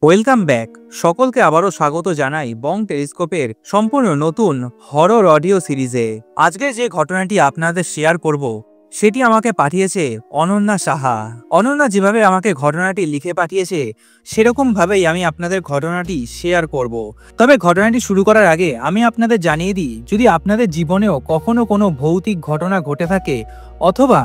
Welcome back. সকলকে আবারও স্বাগত জানাই বং টেলিস্কোপের সম্পূর্ণ নতুন হরর অডিও সিরিজে। আজকে যে ঘটনাটি আপনাদের শেয়ার করব সেটি আমাকে পাঠিয়েছে অনন্যা সাহা। অনন্যা যেভাবে আমাকে ঘটনাটি লিখে পাঠিয়েছে সেরকম ভাবেই আমি আপনাদের ঘটনাটি শেয়ার করব। তবে ঘটনাটি শুরু করার আগে আমি আপনাদের জানিয়ে দিই, যদি আপনাদের জীবনেও কখনো কোনো ভৌতিক ঘটনা ঘটে থাকে অথবা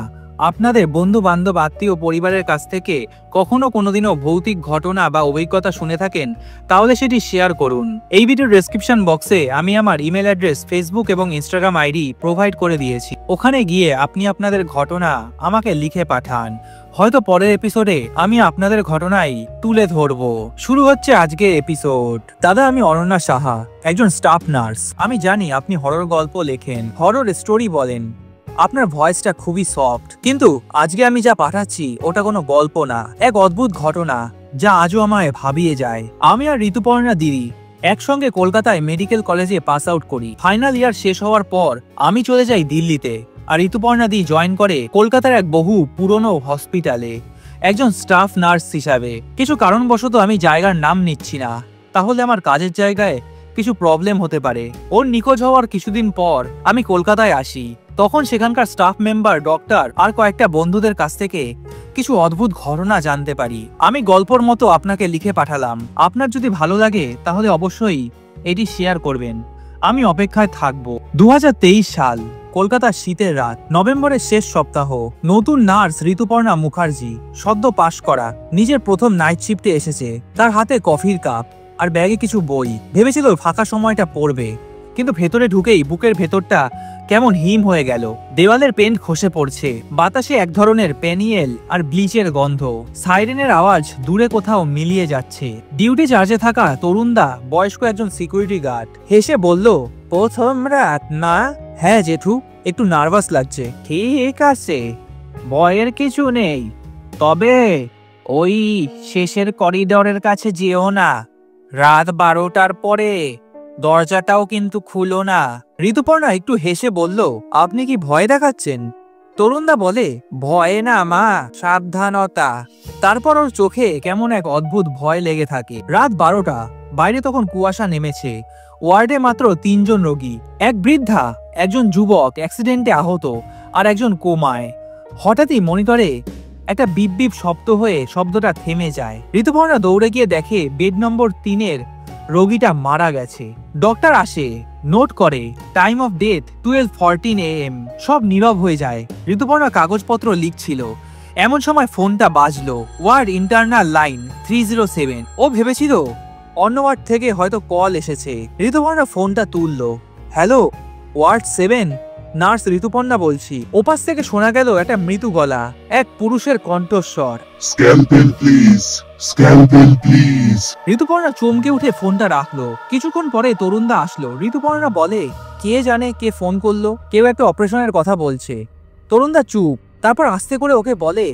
আপনাদের বন্ধু বান্ধব আত্মীয় পরিবারের কাছ থেকে কখনো কোনোদিনও ভৌতিক ঘটনা বা অভিজ্ঞতা শুনে থাকেন, তাহলে সেটি শেয়ার করুন। এই ভিডিওর ডেসক্রিপশন বক্সে আমি আমার ইমেল অ্যাড্রেস, ফেসবুক এবং ইনস্টাগ্রাম আইডি প্রোভাইড করে দিয়েছি। ওখানে গিয়ে আপনি আপনাদের ঘটনা আমাকে লিখে পাঠান। হয়তো পরের এপিসোডে আমি আপনাদের ঘটনাই তুলে ধরবো। শুরু হচ্ছে আজকের এপিসোড। দাদা, আমি অনন্যা সাহা, একজন স্টাফ নার্স। আমি জানি আপনি হরর গল্প লেখেন, হরর স্টোরি বলেন। আপনার ভয়েসটা খুবই সফট, কিন্তু আজকে আমি যা পাঠাচ্ছি ওটা কোনো গল্প না, এক অদ্ভুত ঘটনা যা আজও আমায় ভাবিয়ে যায়। আমি আর ঋতুপর্ণা দিদি একসঙ্গে কলকাতায় মেডিকেল কলেজে পাস আউট করি। ফাইনাল ইয়ার শেষ হওয়ার পর আমি চলে যাই দিল্লিতে, আর ঋতুপর্ণা দি জয়েন করে কলকাতার এক বহু পুরনো হসপিটালে একজন স্টাফ নার্স হিসাবে। কিছু কারণবশত আমি জায়গার নাম নিচ্ছি না, তাহলে আমার কাজের জায়গায় কিছু প্রবলেম হতে পারে। ওর নিখোঁজ হওয়ার কিছুদিন পর আমি কলকাতায় আসি। তখন সেখানকার স্টাফ মেম্বার, ডক্টর আর কয়েকটা বন্ধুদের কাছ থেকে কিছু অদ্ভুত ঘটনা জানতে পারি। আমি গল্পর মতো আপনাকে লিখে পাঠালাম। আপনার যদি ভালো লাগে তাহলে অবশ্যই এটি শেয়ার করবেন। আমি অপেক্ষায় থাকবো। 2023 সাল, কলকাতার শীতের রাত, নভেম্বরের শেষ সপ্তাহ। নতুন নার্স ঋতুপর্ণা মুখার্জি সদ্য পাশ করা, নিজের প্রথম নাইট শিফটে এসেছে। তার হাতে কফির কাপ আর ব্যাগে কিছু বই। ভেবেছিল ফাঁকা সময়টা পড়বে, কিন্তু ভেতরে ঢুকেই বুকের ভেতরটা কেমন হিম হয়ে গেল। দেওয়ালের পেন্ট খসে পড়ছে, বাতাসে এক ধরনের পেনিয়েল আর ব্লিচের গন্ধ। সাইরেনের আওয়াজ দূরে কোথাও মিলিয়ে যাচ্ছে। ডিউটি চার্জে থাকা তরুণদা, বয়স্ক একজন সিকিউরিটি গার্ড, হেসে বলল, প্রথম রাত না? হ্যাঁ জেঠু, একটু নার্ভাস লাগছে। ঠিক আছে, ভয়ের কিছু নেই, তবে ওই শেষের করিডোরের কাছে যেও না। রাত 12টার পরে দরজাটাও কিন্তু খুলো না। ঋতুপর্ণা একটু হেসে বলল, আপনি কি ভয় দেখাচ্ছেন? তরুণদা বলে, ভয়ে না মা, সাবধানতা। তারপর ওর চোখে কেমন এক অদ্ভুত ভয় লেগে থাকে। রাত 12টা, বাইরে তখন কুয়াশা নেমেছে। ওয়ার্ডে মাত্র 3 জন রোগী, এক বৃদ্ধা, একজন যুবক অ্যাক্সিডেন্টে আহত, আর একজন কোমায়। হঠাৎই মনিটরে একটা বিপ বিপ শব্দ হয়ে শব্দটা থেমে যায়। ঋতুপর্ণা দৌড়ে গিয়ে দেখে বেড নম্বর 3-এর রোগীটা মারা গেছে। ডক্টর আসে, নোট করে টাইম অফ ডেথ 12:14 AM। সব নীরব হয়ে যায়। ঋতুপর্ণা কাগজপত্র লিখছিল, এমন সময় ফোনটা বাজলো। Word internal line 307। ও ভেবেছিল অন্য ওয়ার্ড থেকে হয়তো কল এসেছে। ঋতুপর্ণা ফোনটা তুললো। হ্যালো, ওয়ার্ড 7, নার্স ঋতুপর্ণা বলছি। ওপাশ থেকে শোনা গেল একটা মৃদু গলা, এক পুরুষের কণ্ঠস্বর, scalpel please, scalpel please. Rituparna চমকে উঠে ফোনটা রাখলো। কিছুক্ষণ পরে তরুণদা আসলো। ঋতুপর্ণা বলে, কে জানে কে ফোন করলো, কেউ একটা অপারেশনের কথা বলছে। তরুণদা চুপ, তারপর আস্তে করে ওকে বলে,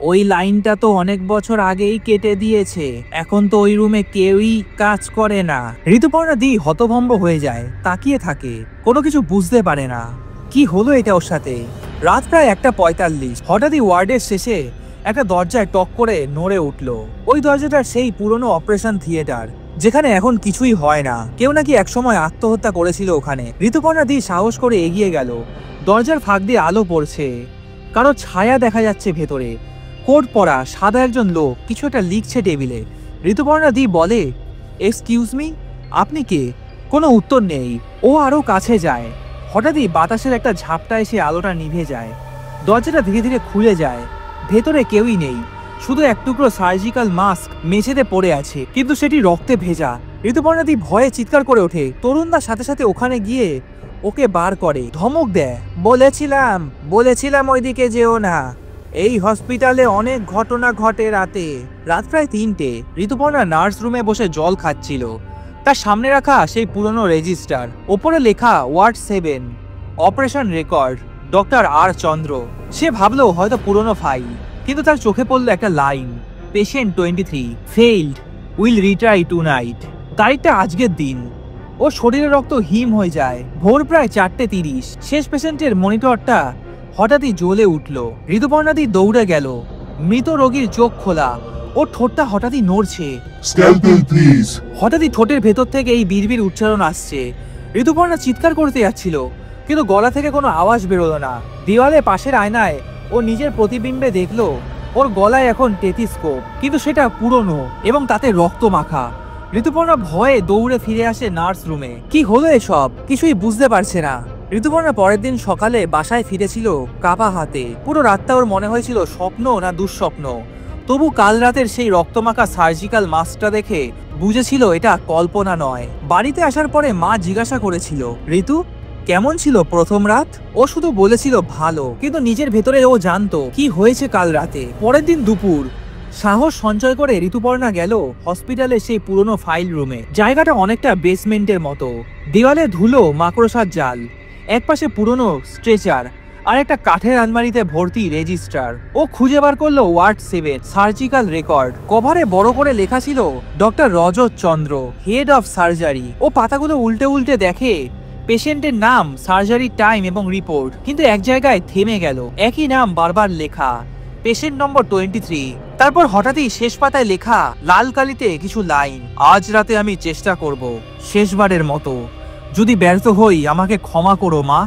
ওই লাইনটা তো অনেক বছর আগেই কেটে দিয়েছে, এখন তো ওই রুমে কেউই কাজ করে না। ঋতুপর্ণা দি হতভম্ব হয়ে যায়, তাকিয়ে থাকে, কোনো কিছু বুঝতে পারে না। কি হলো এটা ওর সাথে? রাত প্রায় 1:45। হঠাৎই ওয়ার্ডের শেষে একটা দরজায় টক করে নড়ে উঠলো। ওই দরজাটার সেই পুরনো অপারেশন থিয়েটার, যেখানে এখন কিছুই হয় না। কেউ নাকি একসময় আত্মহত্যা করেছিল ওখানে। ঋতুপর্ণা দি সাহস করে এগিয়ে গেল। দরজার ফাঁক দিয়ে আলো পড়ছে, কারো ছায়া দেখা যাচ্ছে ভেতরে। কোট পরা সাদা একজন লোক কিছু একটা লিখছে টেবিলে। ঋতুপর্ণা দি বলে, এক্সকিউজ মি, আপনি কে? কোনো উত্তর নেই। ও আরো কাছে যায়। হঠাৎই বাতাসের একটা ঝাপটা এসে আলোটা নিভে যায়। দরজাটা ধীরে ধীরে খুলে যায়। ভেতরে কেউই নেই, শুধু এক টুকরো সার্জিক্যাল মাস্ক মেঝেতে পড়ে আছে, কিন্তু সেটি রক্তে ভেজা। ঋতুপর্ণা দি ভয়ে চিৎকার করে ওঠে। তরুণদার সাথে সাথে ওখানে গিয়ে ওকে বার করে, ধমক দেয়, বলেছিলাম ওইদিকে যেও না। এই হসপিটালে অনেক ঘটনা ঘটে রাতে। রাত প্রায় 3টে। ঋতুপর্ণা নার্স রুমে বসে জল খাচ্ছিল। তার সামনে রাখা সেই পুরনো রেজিস্টার, ওপরে লেখা ward 7, operation record, doctor R Chandra. সে ভাবলো হয়তো পুরনো ফাইল, কিন্তু তার চোখে পড়লো একটা line, patient 23 failed, will retry tonight. তারিখটা আজকের দিন। ও শরীরে রক্ত হিম হয়ে যায়। ভোর প্রায় 4:30। শেষ পেশেন্টের মনিটরটা হঠাৎই জ্বলে উঠল। ঋতুপর্ণা দি দৌড়ে গেল। মৃত রোগীর চোখ খোলা, ওর ঠোঁটটা হঠাৎই নড়ছে। Scalpel, please. হঠাৎই ঠোঁটের ভেতর থেকে এই বিড়বিড় উচ্চারণ আসছে। ঋতুপর্ণা চিৎকার করতে যাচ্ছিল, কিন্তু গলা থেকে কোনো আওয়াজ বেরোলো না। দেওয়ালে পাশের আয়নায় ও নিজের প্রতিবিম্বে দেখলো ওর গলায় এখন টেথিস্কোপ, কিন্তু সেটা পুরনো এবং তাতে রক্ত মাখা। ঋতুপর্ণা ভয়ে দৌড়ে ফিরে আসে নার্স রুমে। কি হলো এসব, কিছুই বুঝতে পারছে না। ঋতুপর্ণা পরের দিন সকালে বাসায় ফিরেছিল কাপা হাতে। পুরো রাতটা ওর মনে হয়েছিল স্বপ্ন না দুঃস্বপ্ন। তবু কাল রাতের সেই রক্তমাখা সার্জিক্যাল মাস্কটা দেখে বুঝেছিল এটা কল্পনা নয়। বাড়িতে আসার পরে মা জিজ্ঞাসা করেছিল, ঋতু কেমন ছিল প্রথম রাত? ও শুধু বলেছিল ভালো, কিন্তু নিজের ভেতরে ও জানতো কি হয়েছে কাল রাতে। পরের দিন দুপুর সাহস সঞ্চয় করে ঋতুপর্ণা গেল হসপিটালে সেই পুরনো ফাইল রুমে। জায়গাটা অনেকটা বেসমেন্টের মতো। দেওয়ালে ধুলো, মাকড়সার জাল, একপাশে পুরনো স্ট্রেচার আর একটা কাঠের আলমারিতে ভর্তি রেজিস্টার। ও খুঁজে বার করলো ওয়ার্ড 7 সার্জিক্যাল রেকর্ড। কভারে বড় করে লেখা ছিল doctor Rajat Chandra, head of surgery. ও পাতাগুলো উল্টে উল্টে দেখে পেশেন্টের নাম, সার্জারি টাইম এবং রিপোর্ট, কিন্তু এক জায়গায় থেমে গেল। একই নাম বারবার লেখা, পেশেন্ট নম্বর 23। তারপর হঠাৎই শেষ পাতায় লেখা লাল কালিতে কিছু লাইন, আজ রাতে আমি চেষ্টা করব শেষবারের মতো। যদি ব্যর্থ হই আমাকে ক্ষমা করো মা,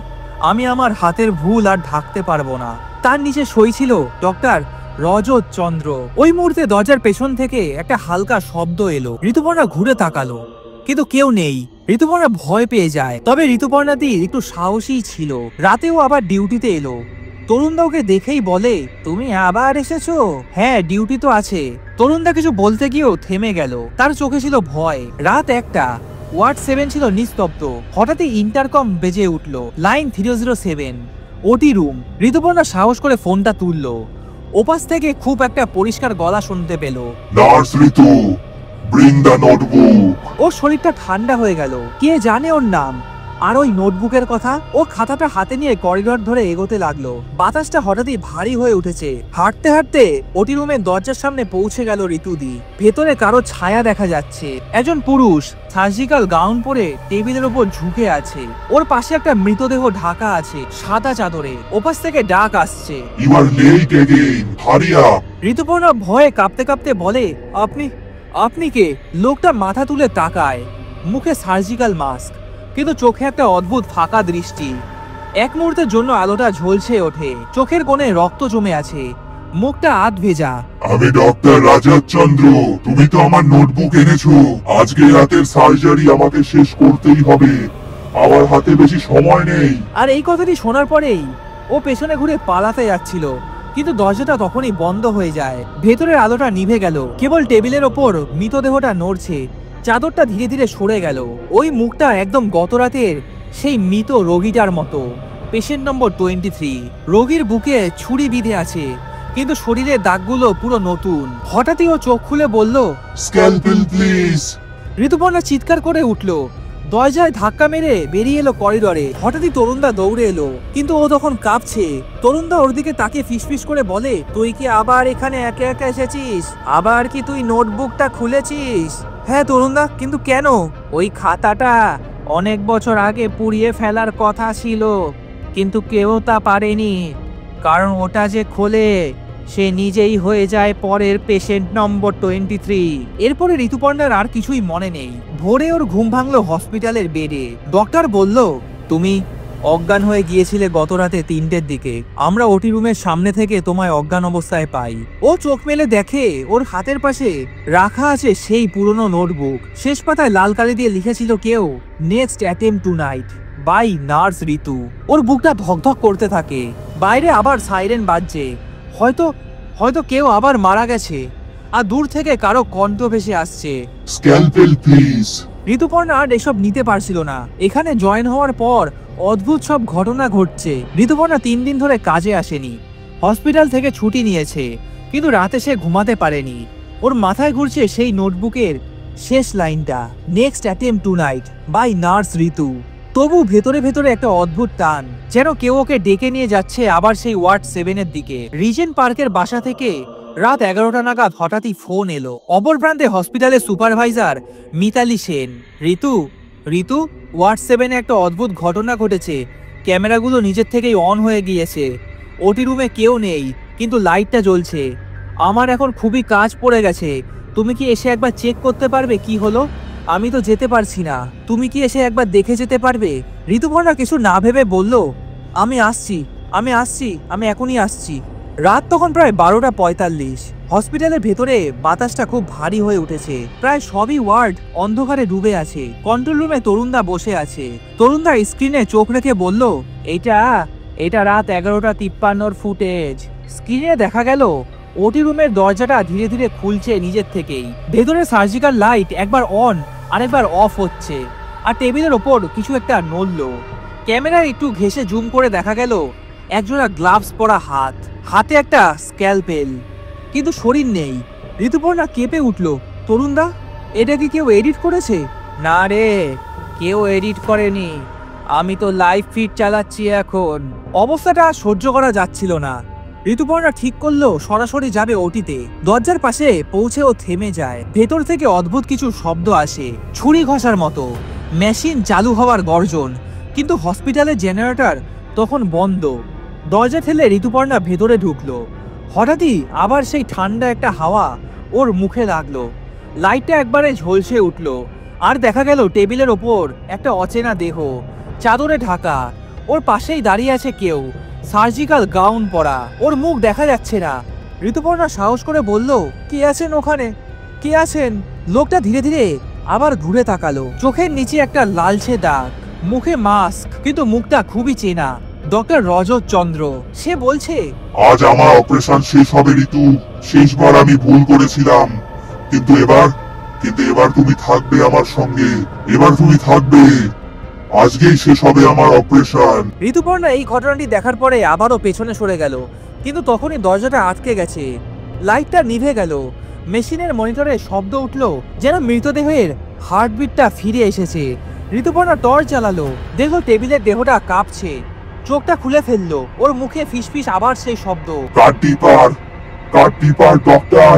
আমি আমার হাতের ভুল আর ঢাকতে পারবো না। তার নিচে সই ছিল ডক্টর রজত চন্দ্র। ওই মুহূর্তে দরজার পেছন থেকে একটা হালকা শব্দ এলো। ঋতুপর্ণা ঘুরে তাকালো, কিন্তু কেউ নেই। ঋতুপর্ণা ভয় পেয়ে যায়। তবে ঋতুপর্ণাদি একটু সাহসী ছিল। রাতেও আবার ডিউটিতে এলো। তরুণদা ওকে দেখেই বলে, তুমি আবার এসেছো? হ্যাঁ, ডিউটি তো আছে। তরুণদা কিছু বলতে গিয়েও থেমে গেল। তার চোখে ছিল ভয়। রাত 1টা, ওয়ার্ড 7 ছিল নিস্তব্ধ। হঠাৎই ইন্টারকম বেজে উঠলো, লাইন 007, ওটি রুম। ঋতুপর্ণা সাহস করে ফোনটা তুললো। ওপাশ থেকে খুব একটা পরিষ্কার গলা শুনতে পেল, Nurse Ritu, bring the notebook. ওর শরীরটা ঠান্ডা হয়ে গেল। কে জানে ওর নাম আর ওই নোটবুকের কথা। ও খাতাটা হাতে নিয়ে করিডর ধরে এগোতে লাগলো। বাতাসটা হঠাৎই ভারী হয়ে উঠেছে। হাঁটতে হাঁটতে ওটি রুমের দরজার সামনে পৌঁছে গেল ঋতুদি। ভেতরে কারো ছায়া দেখা যাচ্ছে। একজন পুরুষ সার্জিক্যাল গাউন পরে টেবিলের উপর ঝুঁকে আছে। ওর পাশে একটা মৃতদেহ ঢাকা আছে সাদা চাদরে। ওপাশ থেকে ডাক আসছে, You are late again. Hurry up. Rituparna ভয়ে কাঁপতে কাঁপতে বলে, আপনি কে? লোকটা মাথা তুলে তাকায়। মুখে সার্জিক্যাল মাস্ক, কিন্তু চোখে একটা অদ্ভুত ফাঁকা দৃষ্টি। এক মুহূর্তের জন্য আলোটা ঝলসে ওঠে। চোখের কোণে রক্ত জমে আছে, মুখটা আধ ভেজা। আমি ডক্টর রাজত চন্দ্র। তুমি তো আমার নোটবুক এনেছো। আজকে রাতের সার্জারি আমাকে শেষ করতেই হবে। আমার হাতে বেশি সময় নেই। আর এই কথাটি শোনার পরেই ও পেছনে ঘুরে পালাতে যাচ্ছিল, কিন্তু দরজাটা তখনই বন্ধ হয়ে যায়। ভেতরের আলোটা নিভে গেল। কেবল টেবিলের ওপর মৃতদেহটা নড়ছে। চাদরটা ধীরে ধীরে সরে গেল। ওই মুখটা একদম গত রাতের সেই মৃত রোগীটার মতো। পেশেন্ট নম্বর 23। রোগীর বুকে ছুরি বিঁধে আছে, কিন্তু শরীরের দাগগুলো পুরো নতুন। হঠাৎই ও চোখ খুলে বলল, Scalpel, please. ঋতুপর্ণা চিৎকার করে উঠল। দরজায় ধাক্কা মেরে বেরিয়ে এলো করিডরে। হঠাৎই তরুণদা দৌড়ে এলো, কিন্তু ও তখন কাঁপছে। তরুণদা ওর দিকে তাকিয়ে ফিসফিস করে বলে, তুই কি আবার এখানে একা একা এসেছিস? আবার কি তুই নোটবুকটা খুলেছিস? হ্যাঁ তরুণদা, কিন্তু কেন? ওই খাতাটা অনেক বছর আগে পুড়িয়ে ফেলার কথা ছিল, কিন্তু কেউ তা পারেনি, কারণ ওটা যে খোলে সে নিজেই হয়ে যায় পরের পেশেন্ট নম্বর 23। এরপরে ঋতুপর্ণার আর কিছুই মনে নেই। ভোরে ওর ঘুম ভাঙলো হসপিটালের বেডে। ডক্টর বলল, তুমি অজ্ঞান হয়ে গিয়েছিলে গত রাতে 3টের দিকে। আমরা ওটি রুমের সামনে থেকে তোমায় অজ্ঞান অবস্থায় পাই। ও চোখ মেলে দেখে ওর হাতের পাশে রাখা আছে সেই পুরনো নোটবুক। শেষ পাতায় লাল কালি দিয়ে লিখেছিল কেউ, next attempt tonight by nurse Ritu. ওর বুকটা ধকধক করতে থাকে। বাইরে আবার সাইরেন বাজছে। হয়তো কেউ আবার মারা গেছে। আর দূর থেকে কারো কণ্ঠ ভেসে আসছে, Scalpel, please. ঋতুপর্ণা আর এসব নিতে পারছিল না। এখানে জয়েন হওয়ার পর অদ্ভুত সব ঘটনা ঘটছে। ঋতুপর্ণা 3 দিন ধরে কাজে আসেনি। হসপিটাল থেকে ছুটি নিয়েছে, কিন্তু রাতে সে ঘুমাতে পারেনি। ওর মাথায় ঘুরছে সেই নোটবুকের শেষ লাইনটা, next attempt tonight by nurse Ritu. তবু ভেতরে ভেতরে একটা অদ্ভুত টান, যেন কেউ ওকে ডেকে নিয়ে যাচ্ছে আবার সেই ওয়ার্ড 7-এর দিকে। রিজেন্ট পার্কের বাসা থেকে রাত 11টা নাগাদ হঠাৎই ফোন এলো। অপর প্রান্তে হসপিটালের সুপারভাইজার মিতালি সেন। ঋতু, ওয়ার্ড 7-এ একটা অদ্ভুত ঘটনা ঘটেছে। ক্যামেরাগুলো নিজের থেকেই অন হয়ে গিয়েছে। ওটি রুমে কেউ নেই, কিন্তু লাইটটা জ্বলছে। আমার এখন খুবই কাজ পড়ে গেছে, তুমি কি এসে একবার চেক করতে পারবে কি হলো? আমি তো যেতে পারছি না, তুমি কি এসে একবার দেখে যেতে পারবে? ঋতুপর্ণা কিছু না ভেবে বলল, আমি আসছি, আমি এখনই আসছি। রাত তখন প্রায় 12:45। হসপিটালের ভেতরে বাতাসটা খুব ভারী হয়ে উঠেছে, প্রায় সবই ওয়ার্ড অন্ধকারে ডুবে আছে। কন্ট্রোল রুমে তরুণদা বসে আছে। তরুণদা স্ক্রিনে চোখ রেখে বলল, এটা রাত 11:53 ফুটেজ। স্ক্রিনে দেখা গেল ওটি রুমের দরজাটা ধীরে ধীরে খুলছে নিজের থেকেই। ভেতরে সার্জিক্যাল লাইট একবার অন আরেকবার অফ হচ্ছে, আর টেবিলের ওপর কিছু একটা নড়ল। ক্যামেরা একটু ঘেঁষে জুম করে দেখা গেল একজোড়া গ্লাভস পরা হাত, হাতে একটা স্ক্যালপেল, কিন্তু শরীর নেই। ঋতুপর্ণা কেঁপে উঠল, তরুণদা, এটা কি কেউ এডিট করেছে? না রে, কেউ এডিট করেনি, আমি তো লাইভ ফিড চালাচ্ছি এখন। অবস্থাটা সহ্য করা যাচ্ছিল না। ঋতুপর্ণা ঠিক করলো সরাসরি যাবে ওটিতে। দরজার পাশে পৌঁছে ও থেমে যায়। ভেতর থেকে অদ্ভুত কিছু শব্দ আসে, ছুরি ঘষার মতো, মেশিন চালু হওয়ার গর্জন, কিন্তু হসপিটালের জেনারেটর তখন বন্ধ। দরজা ঠেলে ঋতুপর্ণা ভেতরে ঢুকলো। হঠাৎই আবার সেই ঠান্ডা একটা হাওয়া ওর মুখে লাগলো। লাইটটা একবারে ঝলসে উঠলো, আর দেখা গেল টেবিলের ওপর একটা অচেনা দেহ, চাদরে ঢাকা। ওর পাশেই দাঁড়িয়ে আছে কেউ, সার্জিক্যাল গাউন পরা, ওর মুখ দেখা যাচ্ছে না। ঋতুপর্ণা সাহস করে বলল, কে আছেন ওখানে, কে আছেন? লোকটা ধীরে ধীরে আবার ঘুরে তাকালো। চোখের নিচে একটা লালচে দাগ, মুখে মাস্ক, কিন্তু মুখটা খুবই চেনা। ডক্টর রজত চন্দ্র। সে বলছে, আজ আমার অপারেশন শেষ হবে ঋতু। শেষবার আমি ভুল করেছিলাম, কিন্তু এবার তুমি থাকবে আমার সঙ্গে। এবার তুমি থাকবে, আজকেই শেষ হবে আমার অপারেশন। ঋতুপর্ণা এই ঘটনাটি দেখার পরে আবারও পেছনে সরে গেল, কিন্তু তখনই দরজাটা আটকে গেছে। লাইটটা নিভে গেল। মেশিনের মনিটরে শব্দ উঠল, যেন মৃতদেহের হার্টবিটটা ফিরে এসেছে। ঋতুপর্ণা টর্চ জ্বালালো, দেখলো টেবিলের দেহটা কাঁপছে। চোখটা খুলে ফেললো, ওর মুখে ফিসফিস আবার সেই শব্দ, কাট ডিপার ডক্টর,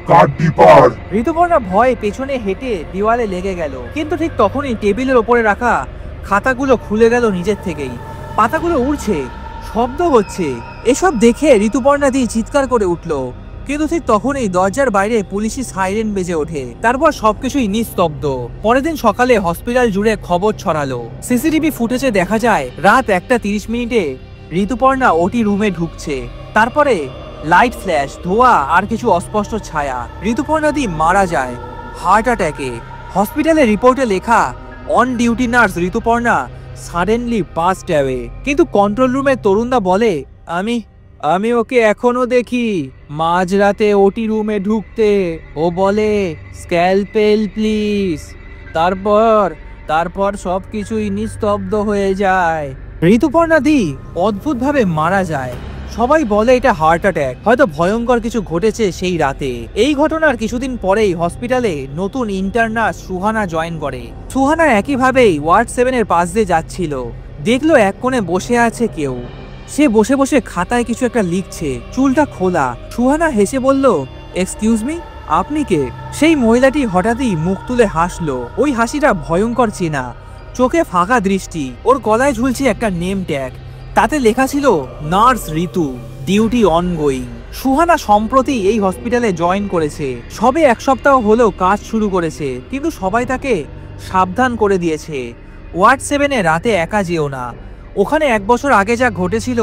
কাট ডিপার। ঋতুপর্ণা ভয়ে পেছনে হেঁটে দেওয়ালে লেগে গেল, কিন্তু ঠিক তখনই টেবিলের ওপরে রাখা খাতাগুলো খুলে গেল নিজের থেকেই। পাতাগুলো উড়ছে, শব্দ হচ্ছে। এসব দেখে ঋতুপর্ণা দিয়ে চিৎকার করে উঠল, কিন্তু ঠিক তখনই দরজার বাইরে পুলিশি সাইরেন বেজে ওঠে। তারপর সবকিছুই নিস্তব্ধ। পরের দিন সকালে হসপিটাল জুড়ে খবর ছড়ালো। সিসিটিভি ফুটেজে দেখা যায় রাত 1:30 ঋতুপর্ণা ওটি রুমে ঢুকছে। তারপরে লাইট ফ্ল্যাশ, ধোঁয়া আর কিছু অস্পষ্ট ছায়া। ঋতুপর্ণা দি মারা যায় হার্ট অ্যাটাকে। হসপিটালের রিপোর্টে লেখা, on duty nurse Rituparna suddenly passed away. কিন্তু কন্ট্রোল রুমে তরুণদা বলে, আমি ওকে এখনো দেখি মাঝরাতে ওটি রুমে ঢুকতে। ও বলে, স্ক্যালপেল প্লিজ। তারপর সবকিছুই নিস্তব্ধ হয়ে যায়। ঋতুপর্ণা দি অদ্ভুতভাবে মারা যায়। সবাই বলে এটা হার্ট অ্যাটাক, হয়তো ভয়ঙ্কর কিছু ঘটেছে সেই রাতে। এই ঘটনার কিছুদিন পরেই হসপিটালে নতুন ইন্টার্নার্স সুহানা জয়েন করে। সুহানা একইভাবেই ওয়ার্ড 7-এর পাশ দিয়ে যাচ্ছিল, দেখলো এক কোণে বসে আছে কেউ। সে বসে বসে খাতায় কিছু একটা লিখছে, চুলটা খোলা। সুহানা হেসে বলল, এক্সকিউজ মি, আপনি কে? সেই মহিলাটি হঠাৎই মুখ তুলে হাসলো। ওই হাসিটা ভয়ঙ্কর চেনা, চোখে ফাঁকা দৃষ্টি। ওর গলায় ঝুলছে একটা নেম ট্যাগ, তাতে লেখা ছিল নার্স ঋতু, ডিউটি অনগোয়িং। সুহানা সম্প্রতি এই হসপিটালে জয়েন করেছে, সবে 1 সপ্তাহ হলেও কাজ শুরু করেছে, কিন্তু সবাই তাকে সাবধান করে দিয়েছে, ওয়ার্ড 7-এ রাতে একা যেও না। ওখানে 1 বছর আগে যা ঘটেছিল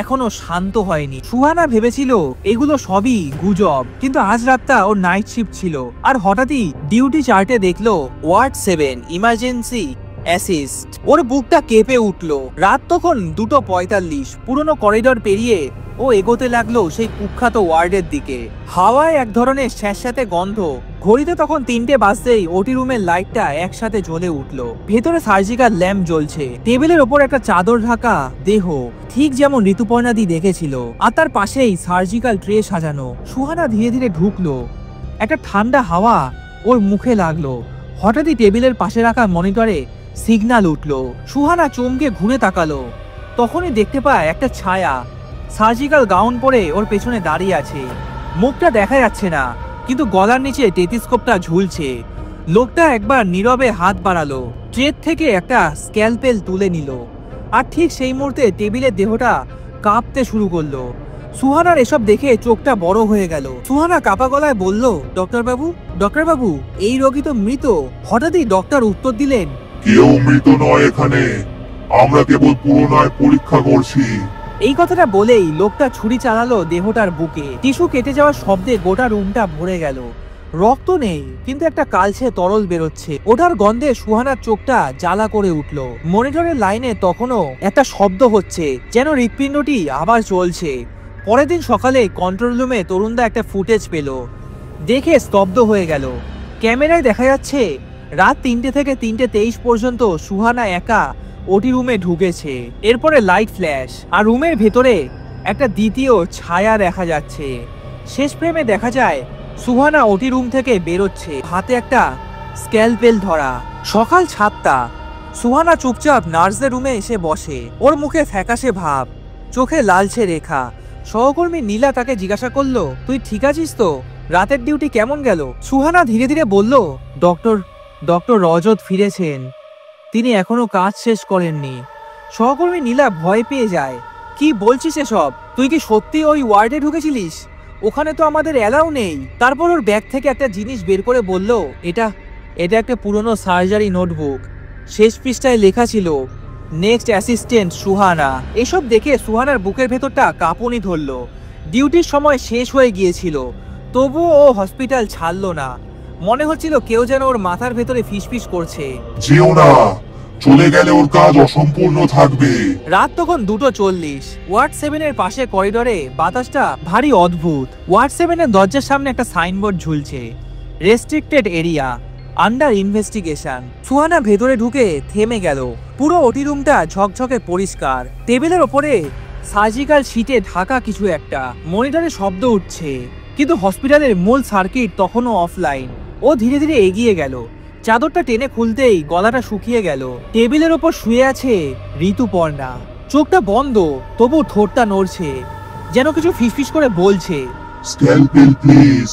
এখনো শান্ত হয়নি। সুহানা ভেবেছিল এগুলো সবই গুজব, কিন্তু আজ রাতটা ওর নাইট শিফট ছিল, আর হঠাৎই ডিউটি চার্টে দেখলো ওয়ার্ড 7 ইমার্জেন্সি অ্যাসিস্ট। ওর বুকটা কেঁপে উঠলো। রাত তখন 2:45। পুরনো করিডর পেরিয়ে ও এগোতে লাগলো সেই কুখ্যাত ওয়ার্ডের দিকে। হাওয়ায় এক ধরনের স্যাঁতস্যাঁতে গন্ধ। ঘড়িতে তখন 3টে বাজতেই ওটি রুমের লাইটটা একসাথে জ্বলে উঠলো। ভেতরে সার্জিক্যাল ল্যাম্প জ্বলছে, টেবিলের ওপর একটা চাদর ঢাকা দেহ, ঠিক যেমন ঋতুপর্ণা দি দেখেছিল, আর তার পাশেই সার্জিক্যাল ট্রে সাজানো। সুহানা ধীরে ধীরে ঢুকলো। একটা ঠান্ডা হাওয়া ওর মুখে লাগলো। হঠাৎই টেবিলের পাশে রাখা মনিটরে সিগন্যাল উঠলো। সুহানা চমকে ঘুরে তাকালো। তখনই দেখতে পায় একটা ছায়া, সার্জিক্যাল গাউন পরে ওর পেছনে দাঁড়িয়ে আছে। মুখটা দেখা যাচ্ছে না, কিন্তু গলার নিচে টেলিস্কোপটা ঝুলছে। লোকটা একবার নীরবে হাত বাড়ালো, ট্রের থেকে একটা স্ক্যালপেল তুলে নিল, আর ঠিক সেই মুহূর্তে টেবিলের দেহটা কাঁপতে শুরু করলো। সুহানার এসব দেখে চোখটা বড় হয়ে গেল। সুহানা কাপা গলায় বলল, ডক্টর বাবু, এই রোগী তো মৃত। হঠাৎই ডক্টর উত্তর দিলেন, কেউ মৃত নয় এখানে, আমরা কেবল পুরোনায় পরীক্ষা করছি। এই কথাটা বলেই লোকটা ছুরি চালালো দেহটার বুকে। টিস্যু কেটে যাওয়ার শব্দে গোটা রুমটা ভরে গেল। রক্ত নেই, কিন্তু একটা কালচে তরল বেরোচ্ছে। ওটার গন্ধে সুহানার চোখটা জ্বালা করে উঠল। মনিটরের লাইনে তখনও একটা শব্দ হচ্ছে, যেন হৃৎপিণ্ডটি আবার চলছে। পরের দিন সকালে কন্ট্রোল রুমে তরুণদা একটা ফুটেজ পেল। দেখে স্তব্ধ হয়ে গেল। ক্যামেরায় দেখা যাচ্ছে রাত 3টে থেকে 3:23 পর্যন্ত সুহানা একা ওটি রুমে ঢুকেছে। এরপরে লাইট ফ্ল্যাশ, আর রুমের ভেতরে একটা দ্বিতীয় ছায়া দেখা যাচ্ছে। শেষ ফ্রেমে দেখা যায় সুহানা ওটি রুম থেকে বেরোচ্ছে, হাতে একটা স্ক্যালপেল ধরা। সকাল 7টা। সুহানা চুপচাপ নার্সদের রুমে এসে বসে। ওর মুখে ফ্যাকাশে ভাব, চোখে লালচে রেখা। সহকর্মী নীলা তাকে জিজ্ঞাসা করলো, তুই ঠিক আছিস তো? রাতের ডিউটি কেমন গেল? সুহানা ধীরে ধীরে বলল, ডক্টর রজত ফিরেছেন, তিনি এখনো কাজ শেষ করেননি। সহকর্মী নীলা ভয় পেয়ে যায়। কি বলছিস এসব? তুই কি সত্যি ওই ওয়ার্ডে ঢুকেছিলিস? ওখানে তো আমাদের অ্যালাউ নেই। তারপর ওর ব্যাগ থেকে একটা জিনিস বের করে বলল, এটা একটা পুরনো সার্জারি নোটবুক। শেষ পৃষ্ঠায় লেখা ছিল, নেক্সট অ্যাসিস্ট্যান্ট সুহানা। এসব দেখে সুহানার বুকের ভেতরটা কাঁপুনি ধরল। ডিউটির সময় শেষ হয়ে গিয়েছিল, তবুও ও হসপিটাল ছাড়লো না। মনে হচ্ছিল কেউ যেন ওর মাথার ভেতরে ফিসফিস করছে। যেও না, চলে গেলে ওর কাজ অসম্পূর্ণ থাকবে। রাত তখন 2:40। ওয়ার্ড 7-এর পাশে করিডোরে বাতাসটা ভারী অদ্ভুত। ওয়ার্ড 7-এর দরজার সামনে একটা সাইনবোর্ড ঝুলছে, restricted area, under investigation. Suhana ভেতরে ঢুকে থেমে গেল। পুরো ওটি রুমটা ঝকঝকে পরিষ্কার। টেবিলের ওপরে সার্জিক্যাল শিটে ঢাকা কিছু একটা। মনিটরে শব্দ উঠছে, কিন্তু হসপিটালের মূল সার্কিট তখনও অফলাইন। ও ধীরে ধীরে এগিয়ে গেল। চাদরটা টেনে খুলতেই গলাটা শুকিয়ে গেল। টেবিলের ওপর শুয়ে আছে ঋতুপর্ণা। চোখটা বন্ধ, তবু ঠোঁটটা নড়ছে, যেন কিছু ফিসফিস করে বলছে, স্ক্যালপেল প্লিজ,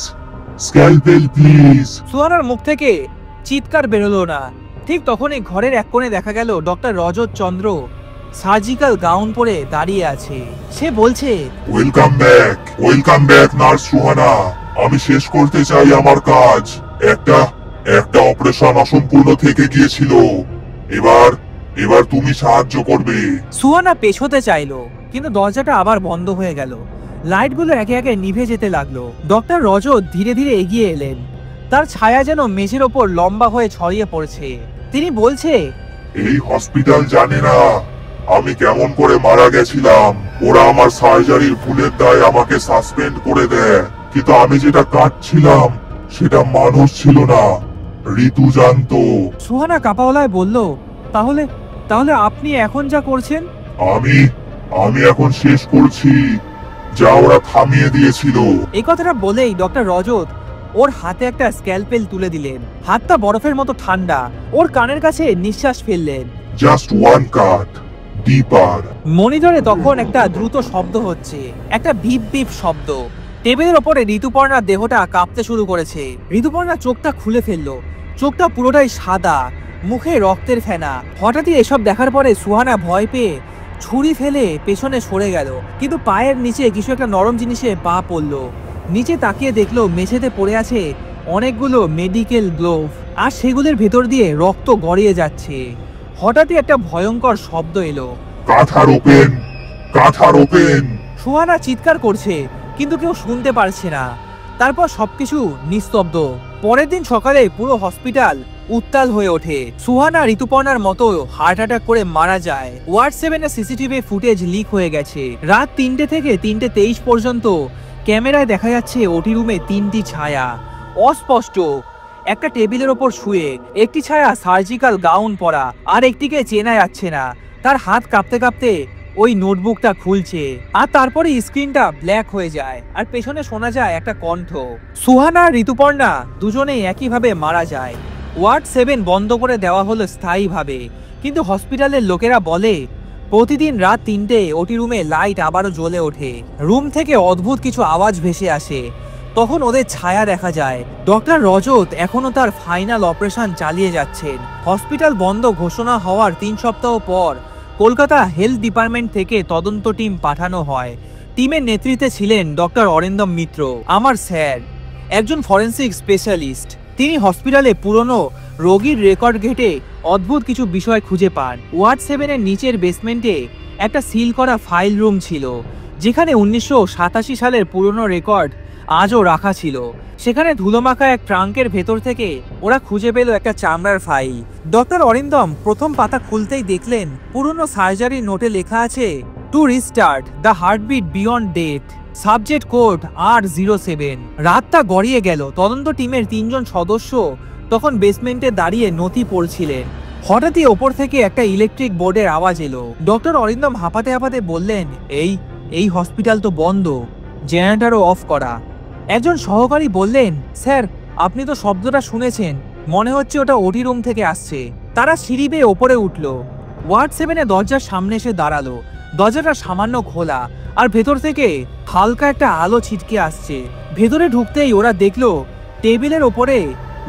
স্ক্যালপেল প্লিজ। সুহানার মুখ থেকে চিৎকার বেরোলো না। ঠিক তখনই ঘরের এক কোণে দেখা গেল ডক্টর রজত চন্দ্র সার্জিক্যাল গাউন পরে দাঁড়িয়ে আছে। সে বলছে, ওয়েলকাম ব্যাক নার্স সুহানা। আমি শেষ করতে চাই আমার কাজ। একটা অপারেশন অসম্পূর্ণ থেকে গিয়েছিল। এবার তুমি সাহায্য করবে। সুহানা পেছোতে চাইলো, কিন্তু দরজাটা আবার বন্ধ হয়ে গেল। লাইটগুলো একে একে নিভে যেতে লাগলো। ডক্টর রজত ধীরে ধীরে এগিয়ে এলেন। তার ছায়া যেন মেঝের ওপর লম্বা হয়ে ছড়িয়ে পড়ছে। তিনি বলছে, এই হসপিটাল জানে না আমি কেমন করে মারা গেছিলাম। ওরা আমার সার্জারির ভুলের দায় আমাকে সাসপেন্ড করে দেয়, কিন্তু আমি যেটা কাটছিলাম সেটা মানুষ ছিল না, ঋতু জানতো। সুহানা কাপাওয়ালায় বলল, তাহলে আপনি এখন যা করছেন? আমি এখন শেষ করছি যা ওরা থামিয়ে দিয়েছিল। এই কথাটা বলেই ডক্টর রজত ওর হাতে একটা স্ক্যালপেল তুলে দিলেন। হাতটা বরফের মতো ঠান্ডা। ওর কানের কাছে নিঃশ্বাস ফেললেন। জাস্ট ওয়ান কাট, ডিপার। মনিটরে তখন একটা দ্রুত শব্দ হচ্ছে, একটা ভিপ ভিপ শব্দ। টেবিলের ওপরে ঋতুপর্ণার দেহটা কাঁপতে শুরু করেছে। ঋতুপর্ণা চোখটা খুলে ফেললো। চোখটা পুরোটাই সাদা, মুখে রক্তের ফেনা। হঠাৎই এসব দেখার পরে সুহানা ভয় পেয়ে ছুরি ফেলে পেছনে সরে গেল, কিন্তু পায়ের নিচে কিছু একটা নরম জিনিসে পা পড়লো। নিচে তাকিয়ে দেখলো মেঝেতে পড়ে আছে অনেকগুলো মেডিকেল গ্লোভ, আর সেগুলোর ভেতর দিয়ে রক্ত গড়িয়ে যাচ্ছে। হঠাৎই একটা ভয়ঙ্কর শব্দ এলো, কাঁথার ওপেন। সুহানা চিৎকার করছে, কিন্তু কেউ শুনতে পারছে না। তারপর সবকিছু নিস্তব্ধ। পরের দিন সকালে পুরো হসপিটাল উত্তাল হয়ে ওঠে। সুহানা ঋতুপর্ণার মতো হার্ট অ্যাটাক করে মারা যায়। ওয়ার্ড 7-এর সিসিটিভি ফুটেজ লিক হয়ে গেছে। রাত 3টে থেকে 3:23 পর্যন্ত ক্যামেরায় দেখা যাচ্ছে ওটি রুমে 3টি ছায়া, অস্পষ্ট। একটা টেবিলের ওপর শুয়ে, একটি ছায়া সার্জিক্যাল গাউন পরা, আর একটিকে চেনা যাচ্ছে না। তার হাত কাঁপতে কাঁপতে ওই নোটবুকটা খুলছে, আর তারপরে স্ক্রিনটা ব্ল্যাক হয়ে যায়, আর পেছনে শোনা যায় একটা কণ্ঠ। সুহানা আর ঋতুপর্ণা দুজনেই একইভাবে মারা যায়। ওয়ার্ড 7 বন্ধ করে দেওয়া হলো স্থায়ীভাবে, কিন্তু হসপিটালের লোকেরা বলে প্রতিদিন রাত 3টে ওটি রুমে লাইট আবারও জ্বলে ওঠে। রুম থেকে অদ্ভুত কিছু আওয়াজ ভেসে আসে। তখন ওদের ছায়া দেখা যায়। ডক্টর রজত এখনো তার ফাইনাল অপারেশন চালিয়ে যাচ্ছেন। হসপিটাল বন্ধ ঘোষণা হওয়ার 3 সপ্তাহ পর কলকাতা হেলথ ডিপার্টমেন্ট থেকে তদন্ত টিম পাঠানো হয়। টিমের নেতৃত্বে ছিলেন ডক্টর অরিন্দম মিত্র, আমার স্যার, একজন ফরেন্সিক স্পেশালিস্ট। তিনি হসপিটালে পুরনো রোগীর রেকর্ড ঘেটে অদ্ভুত কিছু বিষয় খুঁজে পান। ওয়ার্ড 7-এর নিচের বেসমেন্টে একটা সিল করা ফাইল রুম ছিল, যেখানে 1987 সালের পুরনো রেকর্ড আজও রাখা ছিল। সেখানে ধুলোমাখা এক ট্রাঙ্কের ভেতর থেকে ওরা খুঁজে পেল একটা চামড়ার ফাইল। ডক্টর অরিন্দম প্রথম পাতা খুলতেই দেখলেন পুরনো সার্জারি নোটে লেখা আছে, to restart the heartbeat beyond death, subject code R07। রাতটা গড়িয়ে গেল। তদন্ত টিমের 3 জন সদস্য তখন বেসমেন্টে দাঁড়িয়ে নথি পড়ছিলেন। হঠাৎই ওপর থেকে একটা ইলেকট্রিক বোর্ডের আওয়াজ এলো। ডক্টর অরিন্দম হাঁপাতে হাঁপাতে বললেন, এই হসপিটাল তো বন্ধ, জেনারেটরও অফ করা। একজন সহকারী বললেন, স্যার আপনি তো শব্দটা শুনেছেন, মনে হচ্ছে ওটা ওটি রুম থেকে আসছে। তারা সিঁড়ি বেয়ে ওপরে উঠল। ওয়ার্ড 7-এ দরজার সামনে এসে দাঁড়ালো। দরজাটা সামান্য খোলা, আর ভেতর থেকে হালকা একটা আলো ছিটকে আসছে। ভেতরে ঢুকতেই ওরা দেখলো টেবিলের ওপরে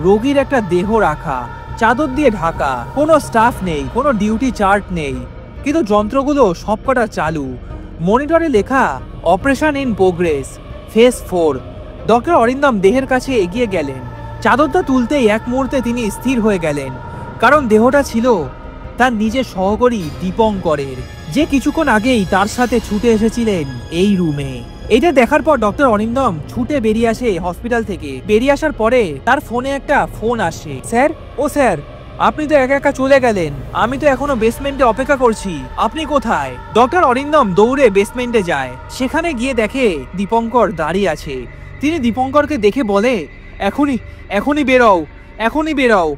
রোগীর একটা দেহ রাখা, চাদর দিয়ে ঢাকা। কোনো স্টাফ নেই, কোনো ডিউটি চার্ট নেই, কিন্তু যন্ত্রগুলো সবকটা চালু। মনিটরে লেখা operation in progress, phase 4। Doctor Arindam দেহের কাছে এগিয়ে গেলেন। চাদরটা তুলতেই এক মুহূর্তে তিনি স্থির হয়ে গেলেন, কারণ দেহটা ছিল তার নিজের সহকর্মী দীপঙ্করের, যে কিছুক্ষণ আগেই তার সাথে ছুটে এসেছিলেন এই রুমে। এটা দেখার পর ডক্টর অরিন্দম ছুটে বেরিয়ে আসে হসপিটাল থেকে। বেরিয়ে আসার পরে তার ফোনে একটা ফোন আসে। স্যার, আপনি তো একা একা চলে গেলেন, আমি তো এখনো বেসমেন্টে অপেক্ষা করছি, আপনি কোথায়? ডক্টর অরিন্দম দৌড়ে বেসমেন্টে যায়। সেখানে গিয়ে দেখে দীপঙ্কর দাঁড়িয়ে আছে। তিনি দীপঙ্করকে দেখে বলে, এখনই বেরাও,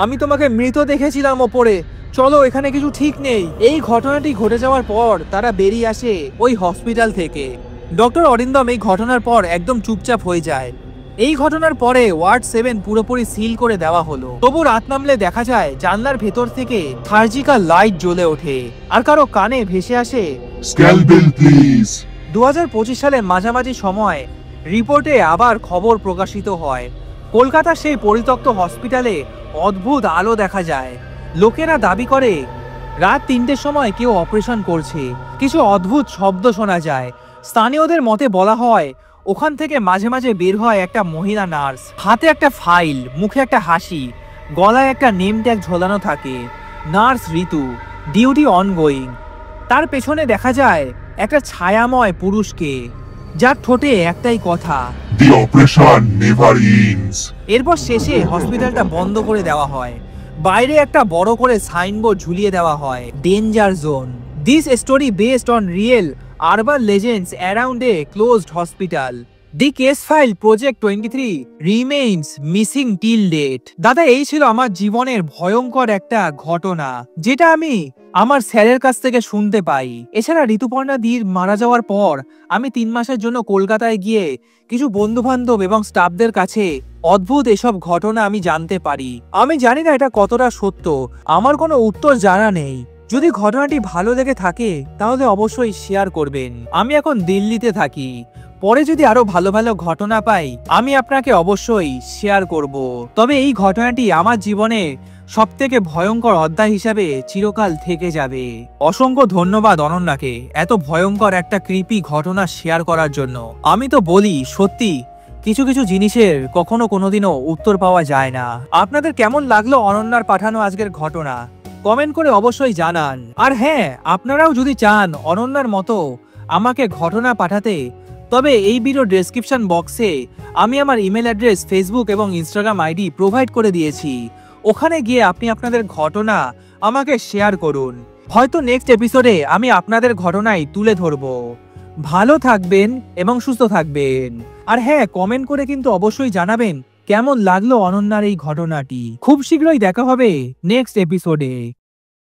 আমি তোমাকে মৃত দেখেছিলাম ওপরে, চলো, এখানে কিছু ঠিক নেই। এই ঘটনাটি ঘটে যাওয়ার পর তারা বেরিয়ে আসে ওই হসপিটাল থেকে। ডক্টর অরিন্দম এই ঘটনার পর একদম চুপচাপ হয়ে যায়। এই ঘটনার পরে ওয়ার্ড 7 পুরোপুরি সিল করে দেওয়া হলো। তবু রাত নামলে দেখা যায় জানলার ভেতর থেকে সার্জিক্যাল লাইট জ্বলে ওঠে, আর কারো কানে ভেসে আসে, স্ক্যালপেল প্লিজ। 2025 সালের মাঝামাঝি সময় রিপোর্টে আবার খবর প্রকাশিত হয়। কলকাতার সেই পরিত্যক্ত হসপিটালে অদ্ভুত আলো দেখা যায়। লোকেরা দাবি করে রাত 3টের সময় কেউ অপারেশন করছে। কিছু অদ্ভুত শব্দ শোনা যায়। স্থানীয়দের মতে বলা হয় ওখান থেকে মাঝে মাঝে বের হয় একটা মহিলা নার্স, হাতে একটা ফাইল, মুখে একটা হাসি, গলায় একটা নেম ট্যাগ ঝোলানো থাকে, নার্স ঋতু, ডিউটি অনগোয়িং। তার পেছনে দেখা যায় একটা ছায়াময় পুরুষকে, যার ঠোঁটে একটাই কথা, দি অপারেশন নেভার এন্ডস। এরপর শেষে হসপিটালটা বন্ধ করে দেওয়া হয়। বাইরে একটা বড় করে সাইনবোর্ড ঝুলিয়ে দেওয়া হয়, danger zone. This story based on real urban legends around a closed hospital. The case file project 23 remains missing till date. দাদা, এই ছিল আমার জীবনের ভয়ঙ্কর একটা ঘটনা, যেটা আমি আমার স্যারের কাছ থেকে শুনতে পাই। এছাড়া ঋতুপর্ণা দির মারা যাওয়ার পর আমি 3 মাসের জন্য কলকাতায় গিয়ে কিছু বন্ধু বান্ধব এবং স্টাফদের কাছে অদ্ভুত এসব ঘটনা আমি জানতে পারি। আমি জানি না এটা কতটা সত্য, আমার কোনো উত্তর জানা নেই। যদি ঘটনাটি ভালো লেগে থাকে তাহলে অবশ্যই শেয়ার করবেন। আমি এখন দিল্লিতে থাকি, পরে যদি আরো ভালো ভালো ঘটনা পাই আমি আপনাকে অবশ্যই শেয়ার করব। তবে এই ঘটনাটি আমার জীবনে সবথেকে ভয়ঙ্কর অধ্যায় হিসাবে চিরকাল থেকে যাবে। অসংখ্য ধন্যবাদ অনন্যাকে এত ভয়ঙ্কর একটা ক্রিপি ঘটনা শেয়ার করার জন্য। আমি তো বলি সত্যি, কিছু কিছু জিনিসের কখনো কোনোদিনও উত্তর পাওয়া যায় না। আপনাদের কেমন লাগলো অনন্যার পাঠানো আজকের ঘটনা? কমেন্ট করে অবশ্যই জানান। আর হ্যাঁ, আপনারাও যদি চান অনন্যার মতো আমাকে ঘটনা পাঠাতে, তবে এই ভিডিও ডেসক্রিপশন বক্সে আমি আমার ইমেল অ্যাড্রেস, ফেসবুক এবং ইনস্টাগ্রাম আইডি প্রোভাইড করে দিয়েছি। ওখানে গিয়ে আপনি আপনাদের ঘটনা আমাকে শেয়ার করুন। হয়তো নেক্সট এপিসোডে আমি আপনাদের ঘটনাই তুলে ধরবো। ভালো থাকবেন এবং সুস্থ থাকবেন। আর হ্যাঁ, কমেন্ট করে কিন্তু অবশ্যই জানাবেন কেমন লাগলো অনন্যার এই ঘটনাটি। খুব শীঘ্রই দেখা হবে নেক্সট এপিসোডে।